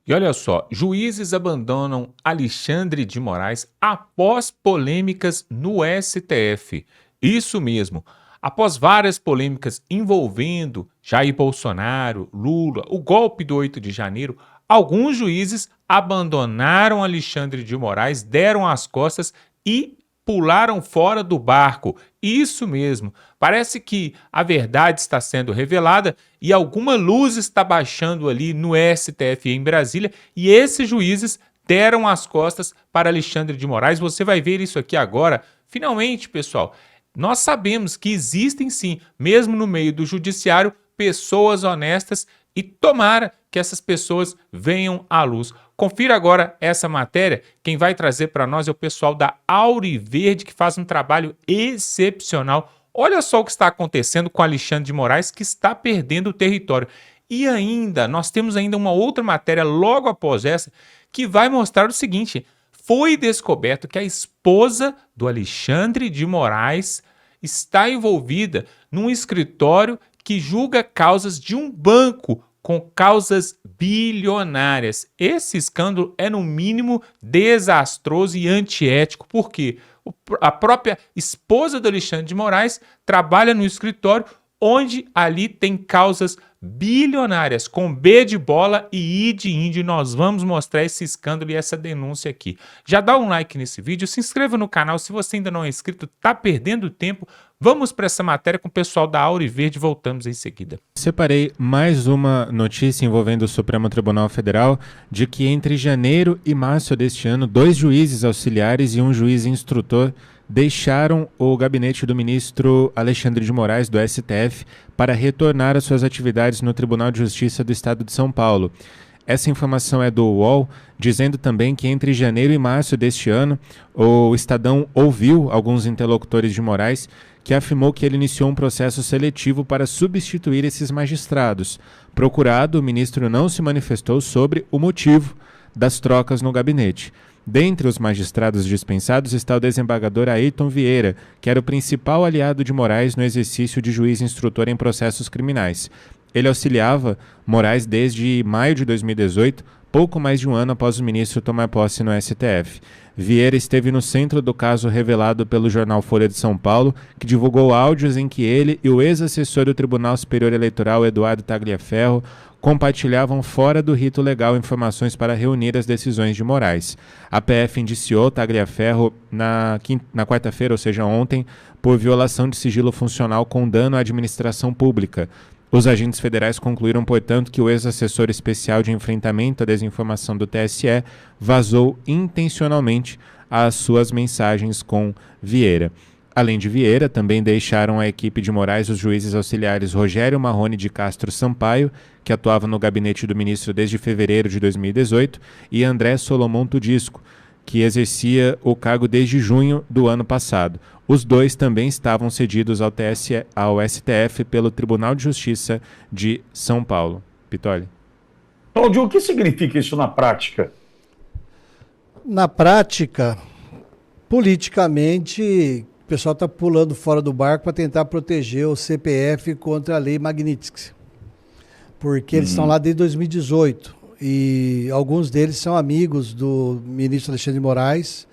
E olha só, juízes abandonam Alexandre de Moraes após polêmicas no STF. Isso mesmo. Após várias polêmicas envolvendo Jair Bolsonaro, Lula, o golpe do 8 de janeiro, alguns juízes abandonaram Alexandre de Moraes, deram as costas e pularam fora do barco. Isso mesmo. Parece que a verdade está sendo revelada e alguma luz está baixando ali no STF em Brasília e esses juízes deram as costas para Alexandre de Moraes. Você vai ver isso aqui agora. Finalmente, pessoal, nós sabemos que existem sim, mesmo no meio do judiciário, pessoas honestas e tomara que essas pessoas venham à luz. Confira agora essa matéria. Quem vai trazer para nós é o pessoal da Auriverde, que faz um trabalho excepcional. Olha só o que está acontecendo com Alexandre de Moraes, que está perdendo o território. E ainda, nós temos ainda uma outra matéria logo após essa, que vai mostrar o seguinte: foi descoberto que a esposa do Alexandre de Moraes está envolvida num escritório que julga causas de um banco com causas bilionárias. Esse escândalo é, no mínimo, desastroso e antiético, porque a própria esposa do Alexandre de Moraes trabalha no escritório onde ali tem causas bilionárias, com B de bola e I de índio. Nós vamos mostrar esse escândalo e essa denúncia aqui. Já dá um like nesse vídeo, se inscreva no canal, se você ainda não é inscrito, tá perdendo tempo. Vamos para essa matéria com o pessoal da Auriverde, voltamos em seguida. Separei mais uma notícia envolvendo o Supremo Tribunal Federal de que entre janeiro e março deste ano, 2 juízes auxiliares e um juiz instrutor deixaram o gabinete do ministro Alexandre de Moraes, do STF, para retornar às suas atividades no Tribunal de Justiça do Estado de São Paulo. Essa informação é do UOL, dizendo também que entre janeiro e março deste ano, o Estadão ouviu alguns interlocutores de Moraes que afirmou que ele iniciou um processo seletivo para substituir esses magistrados. Procurado, o ministro não se manifestou sobre o motivo das trocas no gabinete. Dentre os magistrados dispensados está o desembargador Ayrton Vieira, que era o principal aliado de Moraes no exercício de juiz instrutor em processos criminais. Ele auxiliava Moraes desde maio de 2018, pouco mais de um ano após o ministro tomar posse no STF. Vieira esteve no centro do caso revelado pelo jornal Folha de São Paulo, que divulgou áudios em que ele e o ex-assessor do Tribunal Superior Eleitoral, Eduardo Tagliaferro, compartilhavam fora do rito legal informações para reunir as decisões de Moraes. A PF indiciou Tagliaferro na quarta-feira, ou seja, ontem, por violação de sigilo funcional com dano à administração pública. Os agentes federais concluíram, portanto, que o ex-assessor especial de enfrentamento à desinformação do TSE vazou intencionalmente as suas mensagens com Vieira. Além de Vieira, também deixaram a equipe de Moraes os juízes auxiliares Rogério Marrone de Castro Sampaio, que atuava no gabinete do ministro desde fevereiro de 2018, e André Solomon Tudisco, que exercia o cargo desde junho do ano passado. Os dois também estavam cedidos ao STF pelo Tribunal de Justiça de São Paulo. Pitoli. Cláudio, o que significa isso na prática? Na prática, politicamente, o pessoal está pulando fora do barco para tentar proteger o CPF contra a lei Magnitsky. Porque eles estão lá desde 2018 e alguns deles são amigos do ministro Alexandre de Moraes.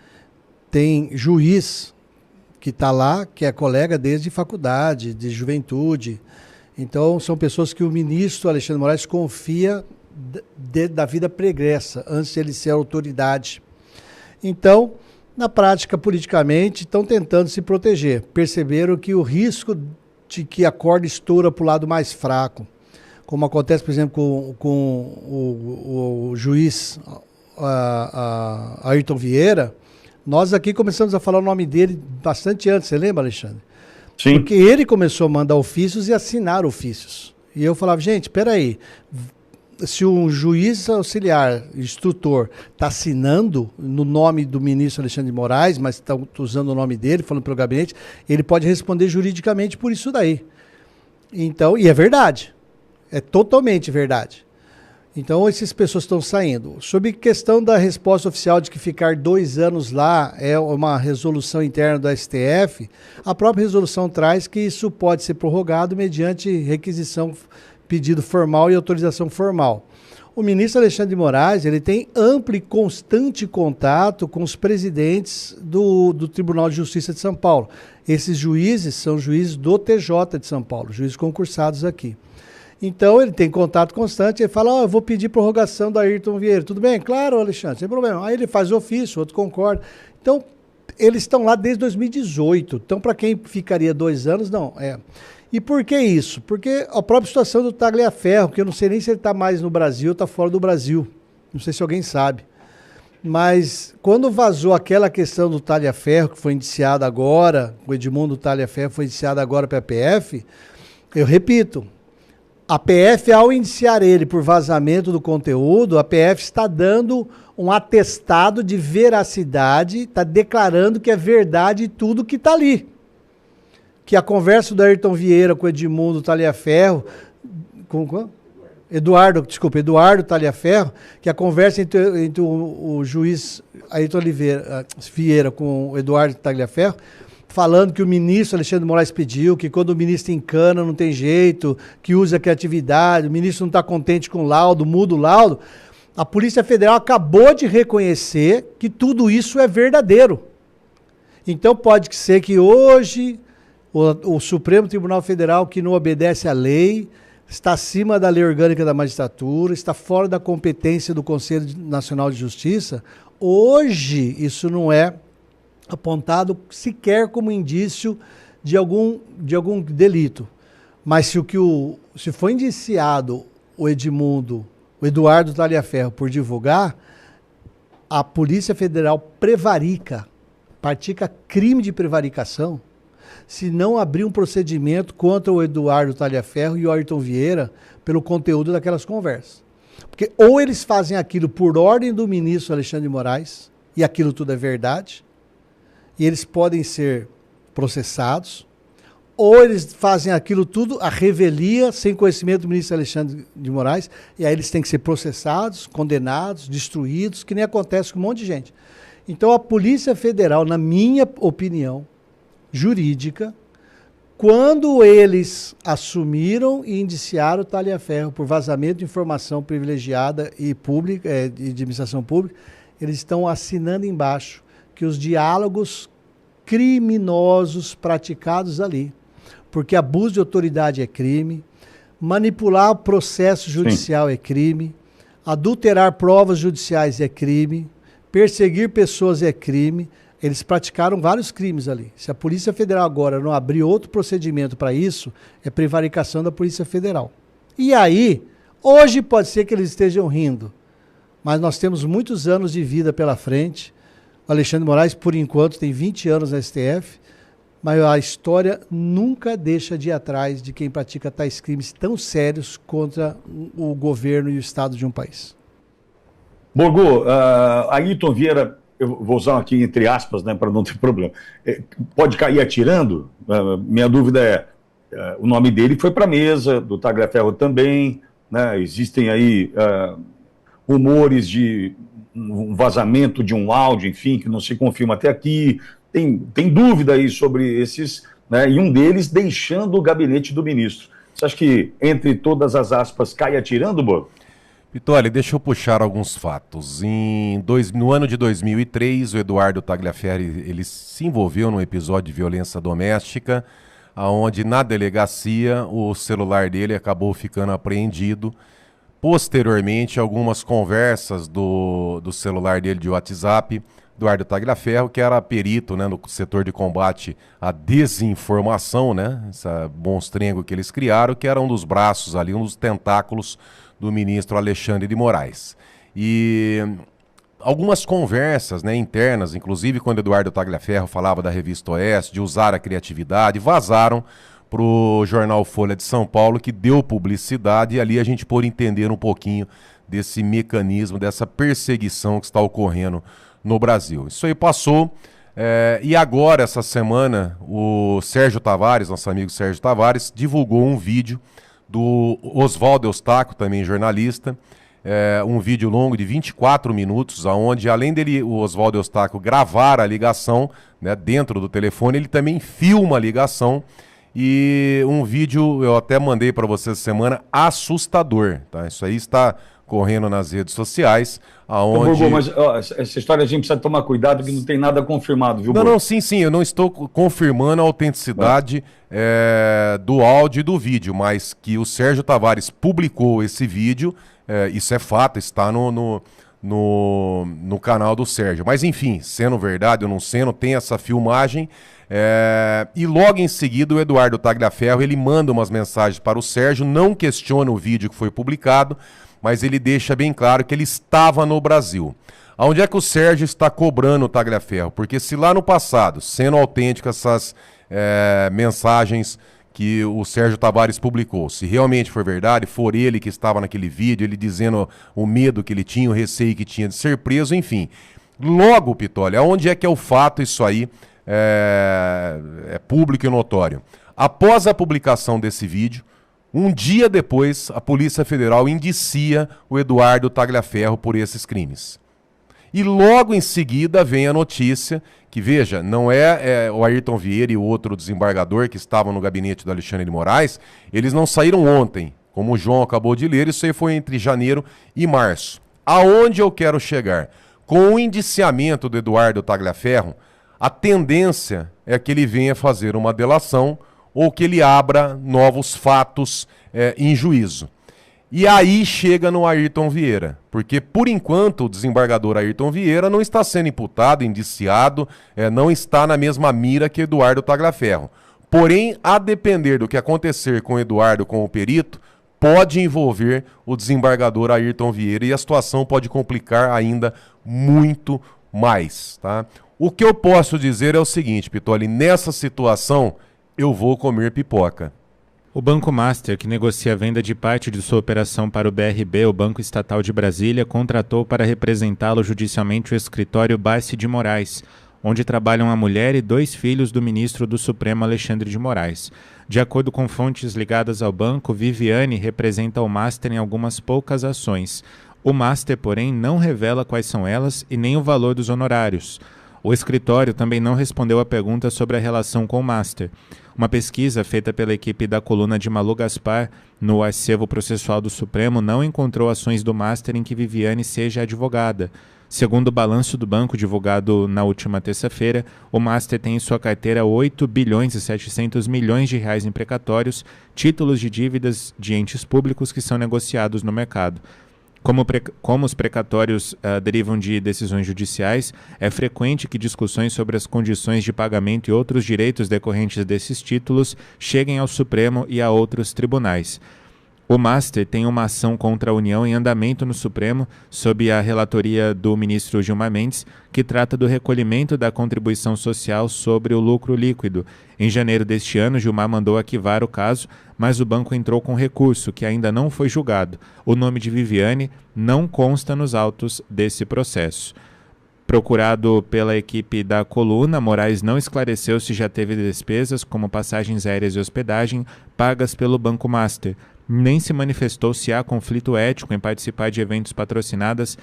Tem juiz que está lá, que é colega desde faculdade, de juventude. Então, são pessoas que o ministro Alexandre de Moraes confia da vida pregressa, antes de ele ser autoridade. Então, na prática, politicamente, estão tentando se proteger. Perceberam que o risco de que a corda estoura para o lado mais fraco, como acontece, por exemplo, com o juiz Ayrton Vieira, nós aqui começamos a falar o nome dele bastante antes, você lembra, Alexandre? Sim. Porque ele começou a mandar ofícios e assinar ofícios. E eu falava, gente, espera aí, se um juiz auxiliar, instrutor, está assinando no nome do ministro Alexandre de Moraes, mas está usando o nome dele, falando pelo gabinete, ele pode responder juridicamente por isso daí. Então, e é verdade. É totalmente verdade. Então, essas pessoas estão saindo. Sobre questão da resposta oficial de que ficar 2 anos lá é uma resolução interna do STF, a própria resolução traz que isso pode ser prorrogado mediante requisição, pedido formal e autorização formal. O ministro Alexandre de Moraes, ele tem amplo e constante contato com os presidentes do Tribunal de Justiça de São Paulo. Esses juízes são juízes do TJ de São Paulo, juízes concursados aqui. Então, ele tem contato constante, ele fala, eu vou pedir prorrogação do Ayrton Vieira. Tudo bem? Claro, Alexandre, sem problema. Aí ele faz ofício, outro concorda. Então, eles estão lá desde 2018. Então, para quem ficaria 2 anos, não. E por que isso? Porque a própria situação do Tagliaferro, que eu não sei nem se ele está mais no Brasil ou está fora do Brasil. Não sei se alguém sabe. Mas quando vazou aquela questão do Tagliaferro, que foi indiciado agora, o Edmundo Tagliaferro foi indiciado agora para a PF, eu repito, a PF, ao indiciar ele por vazamento do conteúdo, a PF está dando um atestado de veracidade, está declarando que é verdade tudo que está ali. Que a conversa do Ayrton Vieira com o Edmundo Tagliaferro, Eduardo Tagliaferro, que a conversa entre o juiz Ayrton Vieira com o Eduardo Tagliaferro, falando que o ministro Alexandre de Moraes pediu, que quando o ministro encana não tem jeito, que usa a criatividade, o ministro não está contente com o laudo, muda o laudo. A Polícia Federal acabou de reconhecer que tudo isso é verdadeiro. Então pode ser que hoje o Supremo Tribunal Federal, que não obedece à lei, está acima da lei orgânica da magistratura, está fora da competência do Conselho Nacional de Justiça. Hoje isso não é apontado sequer como indício de algum delito. Mas se foi indiciado o Eduardo Tagliaferro por divulgar, a Polícia Federal pratica crime de prevaricação, se não abrir um procedimento contra o Eduardo Tagliaferro e o Ayrton Vieira pelo conteúdo daquelas conversas. Porque ou eles fazem aquilo por ordem do ministro Alexandre de Moraes, e aquilo tudo é verdade, e eles podem ser processados, ou eles fazem aquilo tudo à revelia, sem conhecimento do ministro Alexandre de Moraes, e aí eles têm que ser processados, condenados, destruídos, que nem acontece com um monte de gente. Então a Polícia Federal, na minha opinião jurídica, quando eles assumiram e indiciaram o Tagliaferro por vazamento de informação privilegiada e pública, de administração pública, eles estão assinando embaixo que os diálogos criminosos praticados ali, porque abuso de autoridade é crime, manipular o processo judicial é crime, adulterar provas judiciais é crime, perseguir pessoas é crime. Eles praticaram vários crimes ali. Se a Polícia Federal agora não abrir outro procedimento para isso, é prevaricação da Polícia Federal. E aí, hoje pode ser que eles estejam rindo, mas nós temos muitos anos de vida pela frente. O Alexandre de Moraes, por enquanto, tem 20 anos na STF, mas a história nunca deixa de ir atrás de quem pratica tais crimes tão sérios contra o governo e o Estado de um país. Borgo, Ayrton Vieira, eu vou usar aqui entre aspas, né, para não ter problema, pode cair atirando? Minha dúvida é, o nome dele foi para a mesa, do Tagliaferro também, né, existem aí rumores de um vazamento de um áudio, enfim, que não se confirma até aqui, tem dúvida aí sobre esses, né, e um deles deixando o gabinete do ministro. Você acha que, entre todas as aspas, cai atirando, Borgo? Vitória, deixa eu puxar alguns fatos. No ano de 2003, o Eduardo Tagliaferro ele se envolveu num episódio de violência doméstica, onde na delegacia o celular dele acabou ficando apreendido. Posteriormente, algumas conversas do celular dele de WhatsApp, Eduardo Tagliaferro, que era perito, né, no setor de combate à desinformação, né, essa monstrengo que eles criaram, que era um dos braços ali, um dos tentáculos do ministro Alexandre de Moraes. E algumas conversas, né, internas, inclusive quando Eduardo Tagliaferro falava da Revista Oeste, de usar a criatividade, vazaram para o jornal Folha de São Paulo, que deu publicidade, e ali a gente pôde entender um pouquinho desse mecanismo, dessa perseguição que está ocorrendo no Brasil. Isso aí passou, e agora, essa semana, o Sérgio Tavares, nosso amigo Sérgio Tavares, divulgou um vídeo do Oswaldo Eustáquio, também jornalista, um vídeo longo de 24 minutos, onde além dele, o Oswaldo Eustáquio, gravar a ligação, né, dentro do telefone, ele também filma a ligação, e um vídeo, eu até mandei para vocês essa semana, assustador, tá? Isso aí está correndo nas redes sociais, Ô, aonde... Burgo, mas ó, essa história a gente precisa tomar cuidado que não tem nada confirmado, viu, Não, Burgo? não, sim, eu não estou confirmando a autenticidade do áudio e do vídeo, mas que o Sérgio Tavares publicou esse vídeo, isso é fato, está no canal do Sérgio. Mas enfim, sendo verdade ou não sendo, tem essa filmagem, e logo em seguida o Eduardo Tagliaferro, ele manda umas mensagens para o Sérgio, não questiona o vídeo que foi publicado, mas ele deixa bem claro que ele estava no Brasil. Aonde é que o Sérgio está cobrando o Tagliaferro? Porque se lá no passado, sendo autênticas essas mensagens que o Sérgio Tavares publicou, se realmente for verdade, for ele que estava naquele vídeo, ele dizendo o medo que ele tinha, o receio que tinha de ser preso, enfim. Logo, Pitoli, aonde é que é o fato isso aí é público e notório? Após a publicação desse vídeo, um dia depois, a Polícia Federal indicia o Eduardo Tagliaferro por esses crimes. E logo em seguida vem a notícia que, veja, não é o Ayrton Vieira e o outro desembargador que estavam no gabinete do Alexandre de Moraes, eles não saíram ontem, como o João acabou de ler, isso aí foi entre janeiro e março. Aonde eu quero chegar? Com o indiciamento do Eduardo Tagliaferro, a tendência é que ele venha fazer uma delação ou que ele abra novos fatos em juízo. E aí chega no Ayrton Vieira, porque por enquanto o desembargador Ayrton Vieira não está sendo imputado, indiciado, não está na mesma mira que Eduardo Tagliaferro. Porém, a depender do que acontecer com o Eduardo, com o perito, pode envolver o desembargador Ayrton Vieira e a situação pode complicar ainda muito mais, tá? O que eu posso dizer é o seguinte, Pitoli, nessa situação eu vou comer pipoca. O Banco Master, que negocia a venda de parte de sua operação para o BRB, o Banco Estatal de Brasília, contratou para representá-lo judicialmente o escritório Bassi de Moraes, onde trabalham a mulher e 2 filhos do ministro do Supremo Alexandre de Moraes. De acordo com fontes ligadas ao banco, Viviane representa o Master em algumas poucas ações. O Master, porém, não revela quais são elas e nem o valor dos honorários. O escritório também não respondeu a pergunta sobre a relação com o Master. Uma pesquisa feita pela equipe da coluna de Malu Gaspar no acervo processual do Supremo não encontrou ações do Master em que Viviane seja advogada. Segundo o balanço do banco divulgado na última terça-feira, o Master tem em sua carteira 8 bilhões e 700 milhões de reais em precatórios, títulos de dívidas de entes públicos que são negociados no mercado. Como os precatórios derivam de decisões judiciais, é frequente que discussões sobre as condições de pagamento e outros direitos decorrentes desses títulos cheguem ao Supremo e a outros tribunais. O Master tem uma ação contra a União em andamento no Supremo, sob a relatoria do ministro Gilmar Mendes, que trata do recolhimento da contribuição social sobre o lucro líquido. Em janeiro deste ano, Gilmar mandou arquivar o caso, mas o banco entrou com recurso, que ainda não foi julgado. O nome de Viviane não consta nos autos desse processo. Procurado pela equipe da coluna, Moraes não esclareceu se já teve despesas, como passagens aéreas e hospedagem, pagas pelo Banco Master. Nem se manifestou se há conflito ético em participar de eventos patrocinados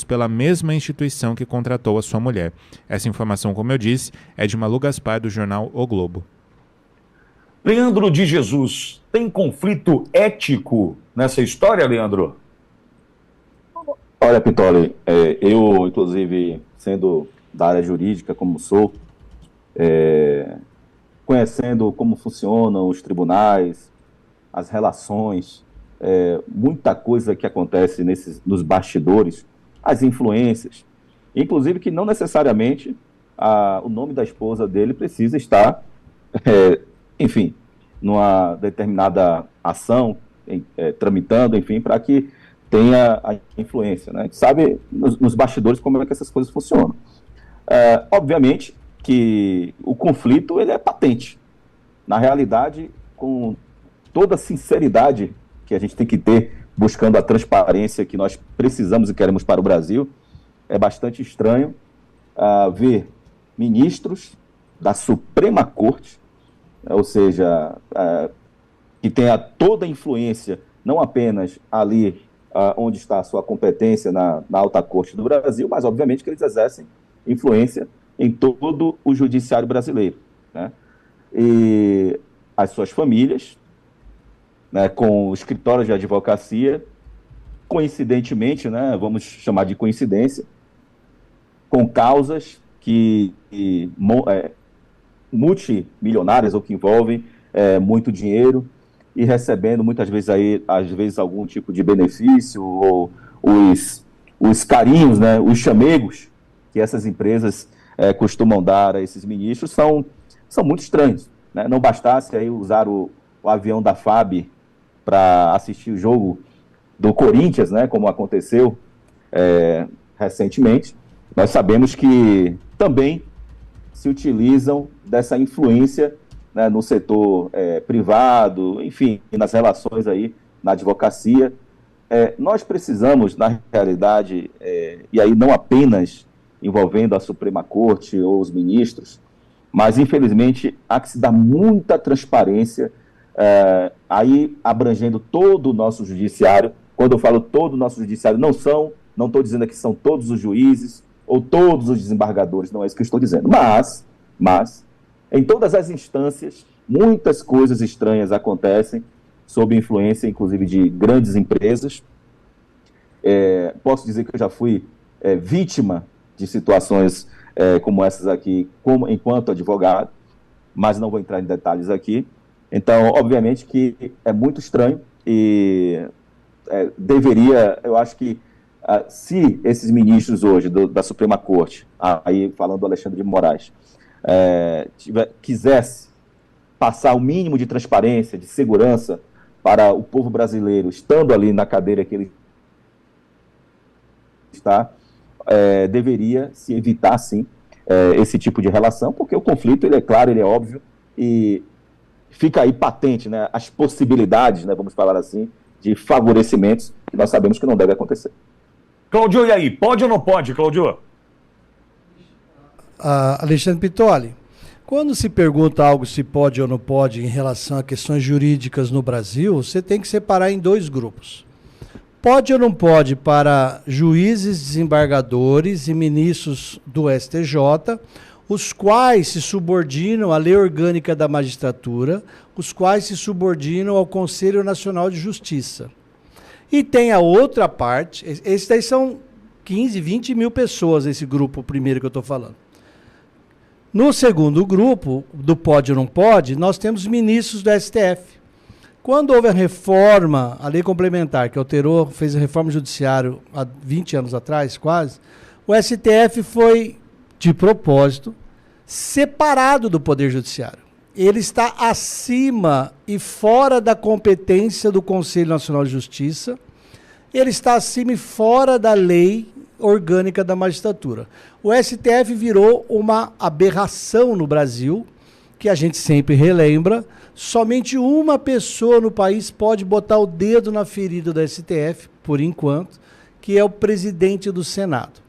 pela mesma instituição que contratou a sua mulher. Essa informação, como eu disse, é de Malu Gaspar, do jornal O Globo. Leandro de Jesus, tem conflito ético nessa história, Leandro? Olha, Pitoli, eu, inclusive, sendo da área jurídica, como sou, conhecendo como funcionam os tribunais, as relações, muita coisa que acontece nos bastidores, as influências, inclusive que não necessariamente o nome da esposa dele precisa estar, enfim, numa determinada ação, tramitando, enfim, para que tenha a influência, né? A gente sabe nos bastidores como é que essas coisas funcionam. Obviamente que o conflito ele é patente. Na realidade, com toda a sinceridade que a gente tem que ter, buscando a transparência que nós precisamos e queremos para o Brasil, é bastante estranho ver ministros da Suprema Corte, ou seja, que tenha toda a influência, não apenas ali onde está a sua competência na Alta Corte do Brasil, mas obviamente que eles exercem influência em todo o judiciário brasileiro, né? E as suas famílias, né, com escritórios de advocacia, coincidentemente, né, vamos chamar de coincidência, com causas multimilionárias ou que envolvem muito dinheiro e recebendo muitas vezes às vezes algum tipo de benefício ou os carinhos, né, os chamegos que essas empresas costumam dar a esses ministros são muito estranhos, né? Não bastasse aí usar o avião da FAB para assistir o jogo do Corinthians, né, como aconteceu recentemente, nós sabemos que também se utilizam dessa influência, né, no setor privado, enfim, nas relações aí na advocacia. Nós precisamos, na realidade, e aí não apenas envolvendo a Suprema Corte ou os ministros, mas infelizmente há que se dar muita transparência, aí abrangendo todo o nosso judiciário. Quando eu falo todo o nosso judiciário, não estou dizendo aqui que são todos os juízes ou todos os desembargadores, não é isso que eu estou dizendo, mas em todas as instâncias, muitas coisas estranhas acontecem, sob influência, inclusive, de grandes empresas. Posso dizer que eu já fui vítima de situações como essas aqui, enquanto advogado, mas não vou entrar em detalhes aqui. Então, obviamente que é muito estranho e eu acho que se esses ministros hoje da Suprema Corte, aí falando do Alexandre de Moraes, quisesse passar o mínimo de transparência, de segurança para o povo brasileiro, estando ali na cadeira que ele está, deveria se evitar, sim, esse tipo de relação, porque o conflito, ele é claro, ele é óbvio, e fica aí patente, né, as possibilidades, né, vamos falar assim, de favorecimentos que nós sabemos que não deve acontecer. Claudio, e aí? Pode ou não pode, Claudio? Alexandre Pitoli, quando se pergunta algo se pode ou não pode em relação a questões jurídicas no Brasil, você tem que separar em dois grupos. Pode ou não pode para juízes, desembargadores e ministros do STJ, os quais se subordinam à lei orgânica da magistratura, os quais se subordinam ao Conselho Nacional de Justiça. E tem a outra parte, esses daí são 15, 20 mil pessoas, esse grupo primeiro que eu estou falando. No segundo grupo, do pode ou não pode, nós temos ministros do STF. Quando houve a reforma, a lei complementar, que alterou, fez a reforma judiciária há 20 anos atrás, quase, o STF foi, de propósito, separado do Poder Judiciário. Ele está acima e fora da competência do Conselho Nacional de Justiça, ele está acima e fora da lei orgânica da magistratura. O STF virou uma aberração no Brasil, que a gente sempre relembra. Somente uma pessoa no país pode botar o dedo na ferida do STF, por enquanto, que é o presidente do Senado.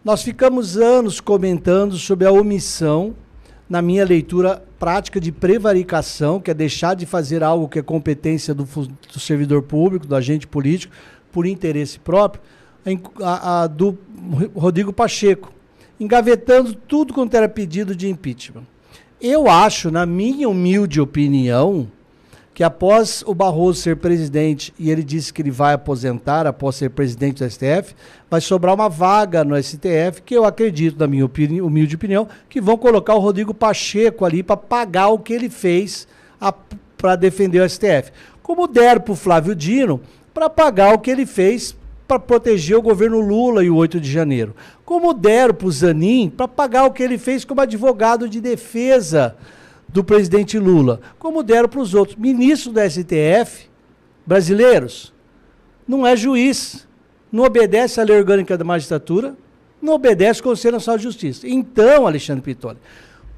Nós ficamos anos comentando sobre a omissão, na minha leitura, prática de prevaricação, que é deixar de fazer algo que é competência do servidor público, do agente político, por interesse próprio, do Rodrigo Pacheco, engavetando tudo quanto era pedido de impeachment. Eu acho, na minha humilde opinião, que após o Barroso ser presidente, e ele disse que ele vai aposentar após ser presidente do STF, vai sobrar uma vaga no STF, que eu acredito, na minha humilde opinião, que vão colocar o Rodrigo Pacheco ali para pagar o que ele fez para defender o STF. Como deram para o Flávio Dino, para pagar o que ele fez para proteger o governo Lula e o 8 de janeiro. Como deram para o Zanin para pagar o que ele fez como advogado de defesa do presidente Lula. Como deram para os outros. Ministro do STF, brasileiros, não é juiz, não obedece à lei orgânica da magistratura, não obedece ao Conselho Nacional de Justiça. Então, Alexandre Pitoli,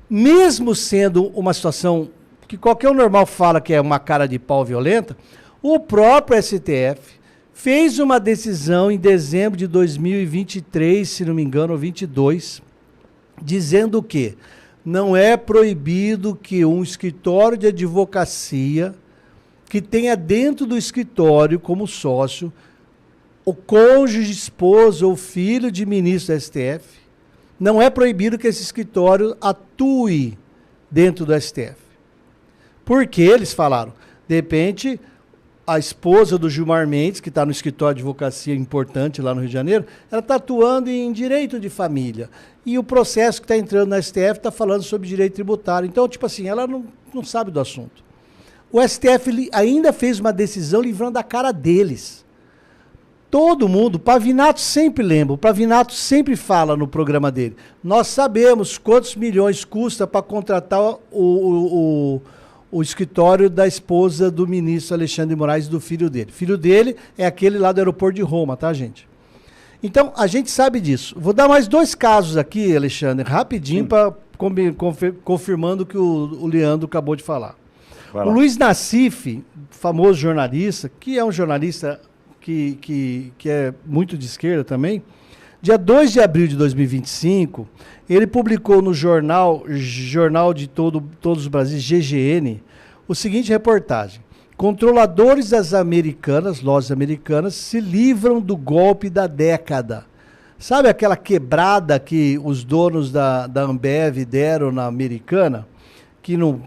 mesmo sendo uma situação que qualquer um normal fala que é uma cara de pau violenta, o próprio STF fez uma decisão em dezembro de 2023, se não me engano, ou 22, dizendo que não é proibido que um escritório de advocacia que tenha dentro do escritório como sócio o cônjuge, esposa ou filho de ministro do STF, não é proibido que esse escritório atue dentro do STF. Porque eles falaram, de repente, a esposa do Gilmar Mendes, que está no escritório de advocacia importante lá no Rio de Janeiro, ela está atuando em direito de família. E o processo que está entrando na STF está falando sobre direito tributário. Então, tipo assim, ela não sabe do assunto. O STF ainda fez uma decisão livrando a cara deles. Todo mundo, o Pavinato sempre lembra, o Pavinato sempre fala no programa dele. Nós sabemos quantos milhões custa para contratar o escritório da esposa do ministro Alexandre de Moraes e do filho dele. Filho dele é aquele lá do aeroporto de Roma, tá, gente? Então, a gente sabe disso. Vou dar mais 2 casos aqui, Alexandre, rapidinho, para confirmando o que o Leandro acabou de falar. O Luiz Nassif, famoso jornalista, que é um jornalista que é muito de esquerda também, dia 2 de abril de 2025, ele publicou no Jornal de Todos os Brasis, GGN, o seguinte reportagem: controladores das americanas, lojas americanas, se livram do golpe da década. Sabe aquela quebrada que os donos da Ambev deram na Americana, que não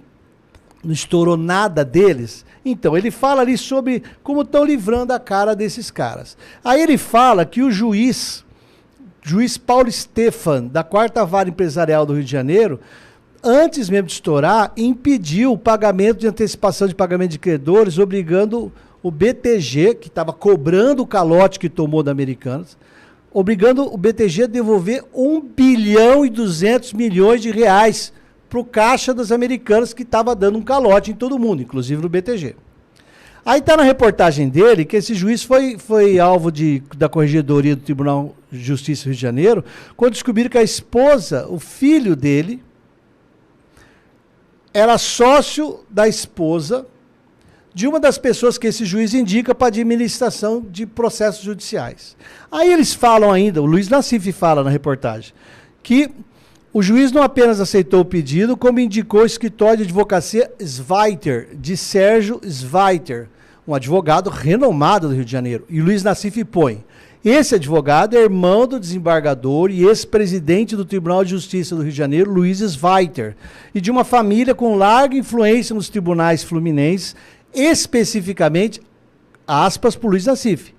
estourou nada deles? Então, ele fala ali sobre como estão livrando a cara desses caras. Aí ele fala que o juiz Paulo Stefan, da 4ª Vara Empresarial do Rio de Janeiro, antes mesmo de estourar, impediu o pagamento de antecipação de pagamento de credores, obrigando o BTG, que estava cobrando o calote que tomou da Americanas, obrigando o BTG a devolver 1 bilhão e 200 milhões de reais para o caixa das Americanas, que estava dando um calote em todo mundo, inclusive no BTG. Aí está na reportagem dele que esse juiz foi alvo da Corregedoria do Tribunal de Justiça do Rio de Janeiro, quando descobriram que a esposa, o filho dele, era sócio da esposa de uma das pessoas que esse juiz indica para administração de processos judiciais. Aí eles falam ainda, o Luiz Nassif fala na reportagem, que o juiz não apenas aceitou o pedido, como indicou o escritório de advocacia Sveiter, de Sérgio Sveiter, um advogado renomado do Rio de Janeiro. E o Luiz Nassif põe: esse advogado é irmão do desembargador e ex-presidente do Tribunal de Justiça do Rio de Janeiro, Luiz Sveiter, e de uma família com larga influência nos tribunais fluminenses, especificamente, aspas, por Luiz Nassif,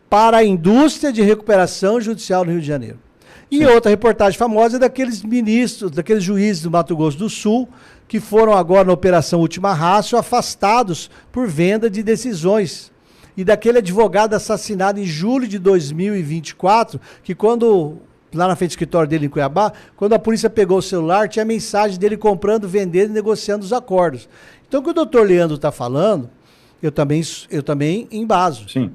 para a indústria de recuperação judicial no Rio de Janeiro. E outra reportagem famosa é daqueles ministros, daqueles juízes do Mato Grosso do Sul, que foram agora na Operação Última Rácio afastados por venda de decisões. E daquele advogado assassinado em julho de 2024, que lá na frente do escritório dele em Cuiabá, quando a polícia pegou o celular, tinha mensagem dele comprando, vendendo e negociando os acordos. Então, o que o doutor Leandro está falando, eu também embaso. Sim.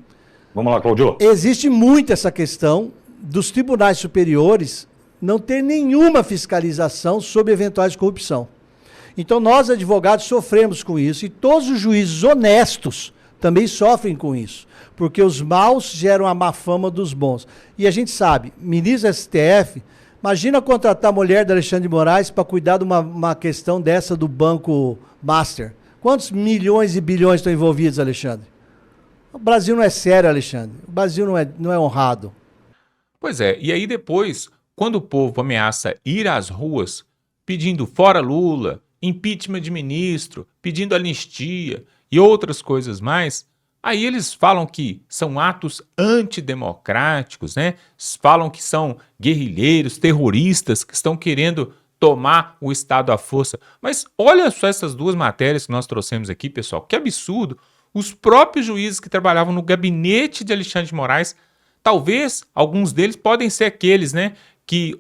Vamos lá, Claudio. Existe muito essa questão dos tribunais superiores não ter nenhuma fiscalização sobre eventuais corrupção. Então, nós, advogados, sofremos com isso, e todos os juízes honestos também sofrem com isso, porque os maus geram a má fama dos bons. E a gente sabe, ministro STF, imagina contratar a mulher de Alexandre de Moraes para cuidar de uma questão dessa do Banco Master. Quantos milhões e bilhões estão envolvidos, Alexandre? O Brasil não é sério, Alexandre. O Brasil não é honrado. Pois é, e aí depois, quando o povo ameaça ir às ruas pedindo fora Lula, impeachment de ministro, pedindo anistia e outras coisas mais, aí eles falam que são atos antidemocráticos, né? Falam que são guerrilheiros, terroristas que estão querendo tomar o Estado à força. Mas olha só essas 2 matérias que nós trouxemos aqui, pessoal, que absurdo. Os próprios juízes que trabalhavam no gabinete de Alexandre de Moraes, talvez alguns deles podem ser aqueles, né, que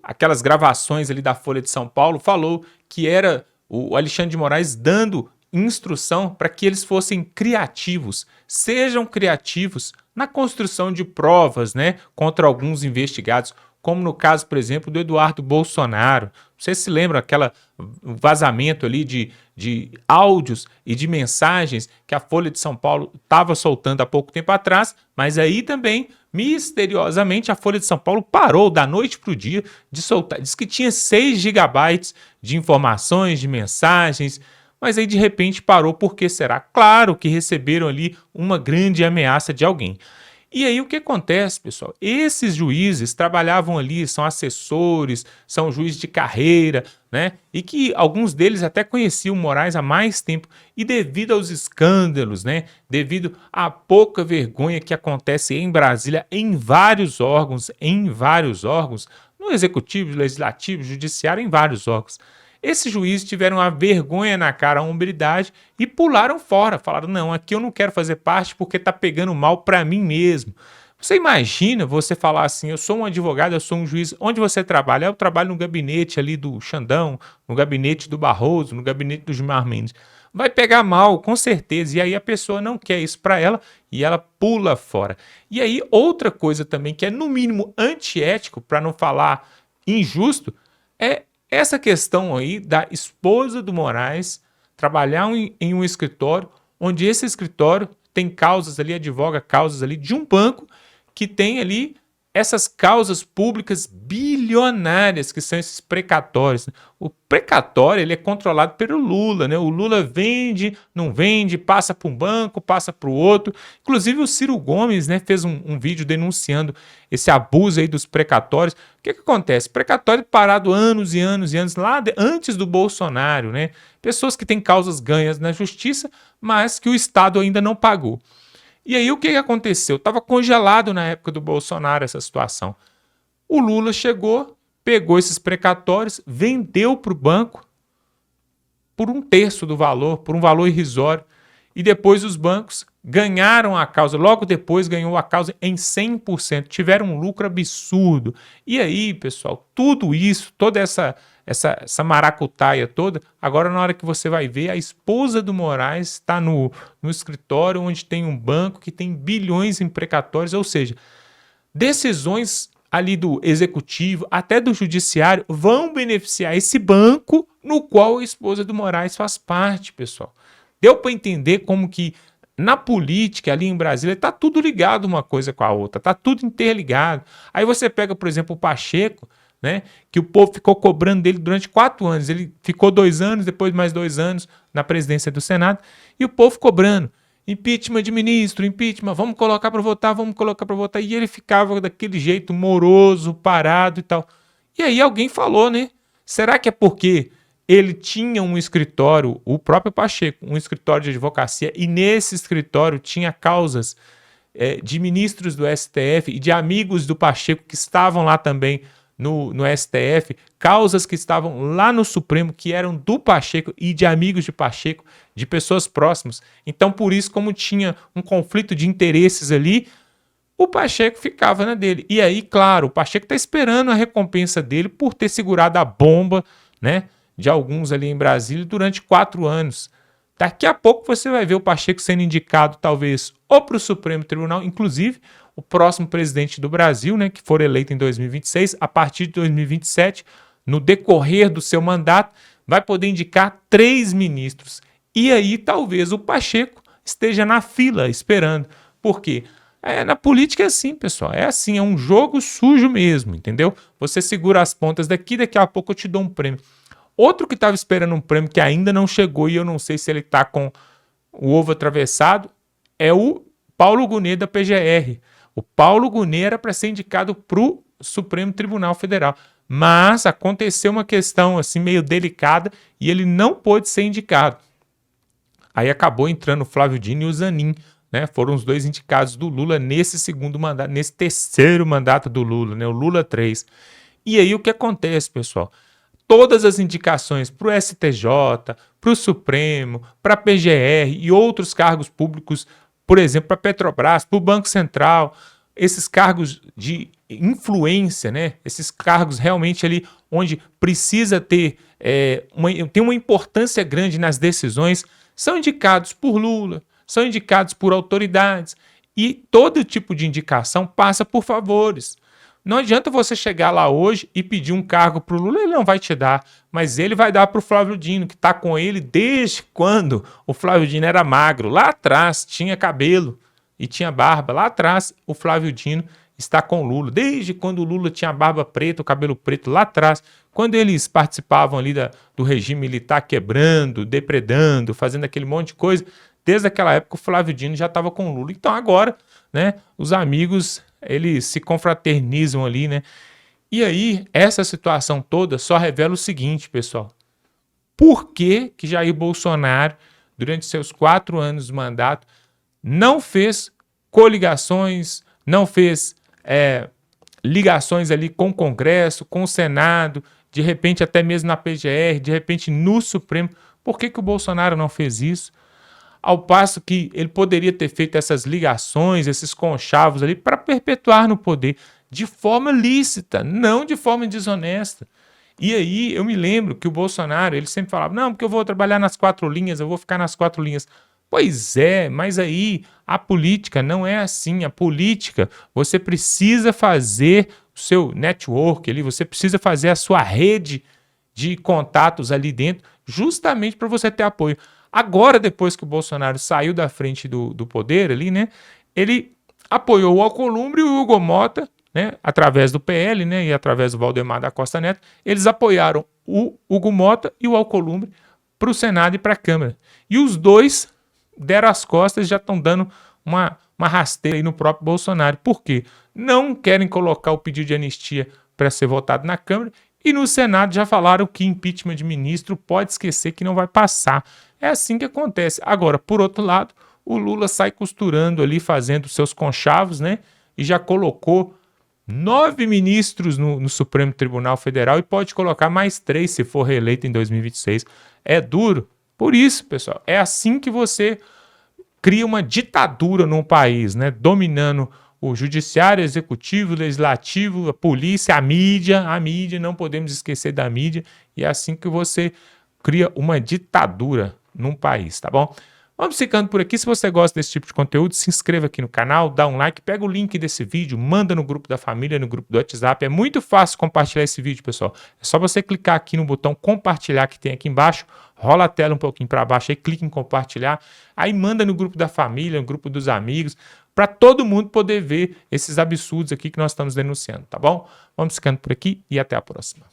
aquelas gravações ali da Folha de São Paulo falou que era o Alexandre de Moraes dando instrução para que eles fossem criativos, sejam criativos na construção de provas, né, contra alguns investigados, como no caso, por exemplo, do Eduardo Bolsonaro. Você se lembra aquele vazamento ali de áudios e de mensagens que a Folha de São Paulo estava soltando há pouco tempo atrás, mas aí também, misteriosamente, a Folha de São Paulo parou da noite para o dia de soltar. Diz que tinha 6 gigabytes de informações, de mensagens, mas aí de repente parou. Por que será? Claro que receberam ali uma grande ameaça de alguém. E aí o que acontece, pessoal? Esses juízes trabalhavam ali, são assessores, são juízes de carreira, né? E que alguns deles até conheciam Moraes há mais tempo. E devido aos escândalos, né? Devido à pouca vergonha que acontece em Brasília, em vários órgãos, no executivo, legislativo, judiciário, em vários órgãos. Esses juízes tiveram a vergonha na cara, a hombridade e pularam fora. Falaram, não, aqui eu não quero fazer parte porque tá pegando mal para mim mesmo. Você imagina você falar assim, eu sou um advogado, eu sou um juiz, onde você trabalha? Eu trabalho no gabinete ali do Xandão, no gabinete do Barroso, no gabinete do Gilmar Mendes. Vai pegar mal, com certeza, e aí a pessoa não quer isso para ela e ela pula fora. E aí outra coisa também que é no mínimo antiético, para não falar injusto, é essa questão aí da esposa do Moraes trabalhar em um escritório, onde esse escritório tem causas ali, advoga causas ali de um banco que tem ali essas causas públicas bilionárias, que são esses precatórios. O precatório ele é controlado pelo Lula, né? O Lula vende, não vende, passa para um banco, passa para o outro. Inclusive o Ciro Gomes, né, fez um vídeo denunciando esse abuso aí dos precatórios. O que acontece? Precatório parado anos e anos e anos, antes do Bolsonaro, né? Pessoas que têm causas ganhas na justiça, mas que o Estado ainda não pagou. E aí o que aconteceu? Estava congelado na época do Bolsonaro essa situação. O Lula chegou, pegou esses precatórios, vendeu para o banco por 1/3 do valor, por um valor irrisório. E depois os bancos ganharam a causa, logo depois ganhou a causa em 100%, tiveram um lucro absurdo. E aí, pessoal, tudo isso, toda essa maracutaia toda, agora na hora que você vai ver, a esposa do Moraes está no escritório onde tem um banco que tem bilhões em precatórios, ou seja, decisões ali do executivo, até do judiciário, vão beneficiar esse banco no qual a esposa do Moraes faz parte, pessoal. Deu para entender como que na política ali em Brasília está tudo ligado uma coisa com a outra, está tudo interligado. Aí você pega, por exemplo, o Pacheco, né, que o povo ficou cobrando dele durante 4 anos. Ele ficou 2 anos, depois mais 2 anos na presidência do Senado, e o povo cobrando. Impeachment de ministro, impeachment, vamos colocar para votar, vamos colocar para votar. E ele ficava daquele jeito moroso, parado e tal. E aí alguém falou, né? Será que é porque ele tinha um escritório, o próprio Pacheco, um escritório de advocacia, e nesse escritório tinha causas de ministros do STF e de amigos do Pacheco que estavam lá também no STF, causas que estavam lá no Supremo, que eram do Pacheco e de amigos de Pacheco, de pessoas próximas. Então, por isso, como tinha um conflito de interesses ali, o Pacheco ficava na dele. E aí, claro, o Pacheco está esperando a recompensa dele por ter segurado a bomba, né, de alguns ali em Brasília durante 4 anos. Daqui a pouco você vai ver o Pacheco sendo indicado, talvez, ou para o Supremo Tribunal, inclusive o próximo presidente do Brasil, né, que for eleito em 2026, a partir de 2027, no decorrer do seu mandato, vai poder indicar 3 ministros. E aí talvez o Pacheco esteja na fila esperando. Por quê? Na política é assim, pessoal. É assim, é um jogo sujo mesmo, entendeu? Você segura as pontas daqui a pouco eu te dou um prêmio. Outro que estava esperando um prêmio que ainda não chegou e eu não sei se ele está com o ovo atravessado é o Paulo Gonet da PGR. O Paulo Gonet era para ser indicado para o Supremo Tribunal Federal, mas aconteceu uma questão assim meio delicada e ele não pôde ser indicado. Aí acabou entrando o Flávio Dino e o Zanin, né? Foram os 2 indicados do Lula nesse segundo mandato, nesse terceiro mandato do Lula, né? O Lula 3. E aí o que acontece, pessoal? Todas as indicações para o STJ, para o Supremo, para a PGR e outros cargos públicos, por exemplo, para a Petrobras, para o Banco Central, esses cargos de influência, né? Esses cargos realmente ali onde precisa ter tem uma importância grande nas decisões, são indicados por Lula, são indicados por autoridades e todo tipo de indicação passa por favores. Não adianta você chegar lá hoje e pedir um cargo para o Lula, ele não vai te dar, mas ele vai dar para o Flávio Dino, que está com ele desde quando o Flávio Dino era magro. Lá atrás tinha cabelo e tinha barba. Lá atrás o Flávio Dino está com o Lula. Desde quando o Lula tinha barba preta, o cabelo preto, lá atrás, quando eles participavam ali do regime militar quebrando, depredando, fazendo aquele monte de coisa, desde aquela época o Flávio Dino já estava com o Lula. Então agora né, os amigos, eles se confraternizam ali, né? E aí, essa situação toda só revela o seguinte, pessoal. Por que Jair Bolsonaro, durante seus 4 anos de mandato, não fez coligações, não fez ligações ali com o Congresso, com o Senado, de repente até mesmo na PGR, de repente no Supremo? Por que o Bolsonaro não fez isso? Ao passo que ele poderia ter feito essas ligações, esses conchavos ali, para perpetuar no poder de forma lícita, não de forma desonesta. E aí eu me lembro que o Bolsonaro, ele sempre falava, não, porque eu vou trabalhar nas 4 linhas, eu vou ficar nas 4 linhas. Pois é, mas aí a política não é assim. A política, você precisa fazer o seu network ali, você precisa fazer a sua rede de contatos ali dentro, justamente para você ter apoio. Agora, depois que o Bolsonaro saiu da frente do poder ali, né, ele apoiou o Alcolumbre e o Hugo Mota, né, através do PL, né, e através do Valdemar da Costa Neto, eles apoiaram o Hugo Mota e o Alcolumbre para o Senado e para a Câmara. E os dois deram as costas e já estão dando uma rasteira aí no próprio Bolsonaro. Por quê? Não querem colocar o pedido de anistia para ser votado na Câmara e no Senado já falaram que impeachment de ministro pode esquecer que não vai passar. É assim que acontece. Agora, por outro lado, o Lula sai costurando ali, fazendo seus conchavos, né? E já colocou 9 ministros no Supremo Tribunal Federal e pode colocar mais 3 se for reeleito em 2026. É duro. Por isso, pessoal, é assim que você cria uma ditadura num país, né? Dominando o judiciário, executivo, legislativo, a polícia, a mídia, não podemos esquecer da mídia, e é assim que você cria uma ditadura num país, tá bom? Vamos ficando por aqui. Se você gosta desse tipo de conteúdo, se inscreva aqui no canal, dá um like, pega o link desse vídeo, manda no grupo da família, no grupo do WhatsApp. É muito fácil compartilhar esse vídeo, pessoal. É só você clicar aqui no botão compartilhar que tem aqui embaixo, rola a tela um pouquinho para baixo, aí clica em compartilhar, aí manda no grupo da família, no grupo dos amigos, para todo mundo poder ver esses absurdos aqui que nós estamos denunciando, tá bom? Vamos ficando por aqui e até a próxima.